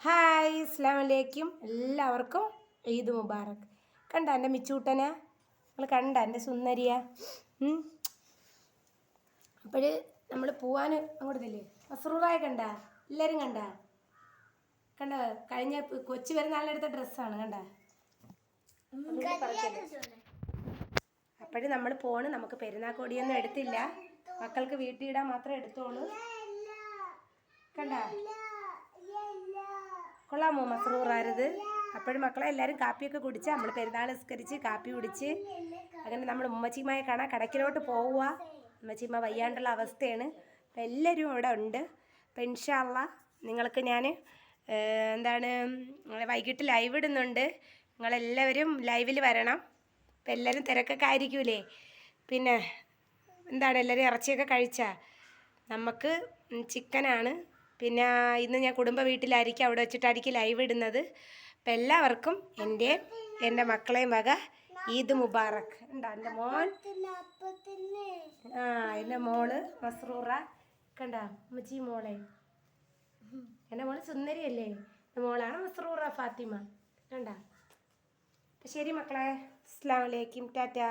Hi അസ്സലാമു അലൈക്കും. എല്ലാവർക്കും ഈദ് മുബാറക്. കണ്ട എൻ്റെ മിച്ചൂട്ടനെ നിങ്ങൾ കണ്ട എൻ്റെ സുന്ദരിയ. അപ്പോൾ നമ്മൾ പോവാൻ അങ്ങോട്ടില്ലേ മസ്റൂറായ കണ്ട എല്ലാവരും കണ്ട കഴിഞ്ഞ കൊച്ചു പെരുന്നാളിനെടുത്ത ഡ്രസ്സാണ് കണ്ട. അപ്പോഴും നമ്മൾ പോണ്. നമുക്ക് പെരുന്നാൾ കൊടിയൊന്നും എടുത്തില്ല, മക്കൾക്ക് വീട്ടിൽ ഇടാൻ മാത്രമേ എടുത്തോളൂ. കണ്ട കൊള്ളാമോ മസ്റൂറായത്? അപ്പോഴും മക്കളെ എല്ലാവരും കാപ്പിയൊക്കെ കുടിച്ച് നമ്മൾ പെരുന്നാൾ നിസ്കരിച്ച് കാപ്പി കുടിച്ച് അങ്ങനെ നമ്മൾ ഉമ്മച്ചിമ്മയെ കാണാൻ കടക്കിലോട്ട് പോവുക. ഉമ്മച്ചിമ്മ വയ്യാണ്ടുള്ള അവസ്ഥയാണ്. അപ്പം എല്ലാവരും ഇവിടെ ഉണ്ട്. അപ്പം ഇൻഷാ അല്ലാഹ് നിങ്ങൾക്ക് ഞാൻ വൈകിട്ട് ലൈവ് ഇടുന്നുണ്ട്. നിങ്ങളെല്ലാവരും ലൈവിൽ വരണം. അപ്പം എല്ലാവരും തിരക്കൊക്കെ ആയിരിക്കൂലേ. പിന്നെ എല്ലാവരും ഇറച്ചിയൊക്കെ കഴിച്ചാൽ നമുക്ക് ചിക്കനാണ്. പിന്നെ ഇന്ന് ഞാൻ കുടുംബ വീട്ടിലായിരിക്കും, അവിടെ വെച്ചിട്ടായിരിക്കും ലൈവ് ഇടുന്നത്. അപ്പം എല്ലാവർക്കും എൻ്റെ മക്കളെയും വക ഈദ് മുബാറക്. ഉണ്ടോ എൻ്റെ മോൻ? എൻ്റെ മോള് മസ്റൂറ കണ്ട ഉമ്മച്ചി മോളെ. എൻ്റെ മോള് സുന്ദരിയല്ലേ? എൻ്റെ മോളാണ് മസ്റൂറ ഫാത്തിമ. കണ്ട. അപ്പം ശരി മക്കളെ, അസ്സലാമു അലൈക്കും, ടാറ്റാ.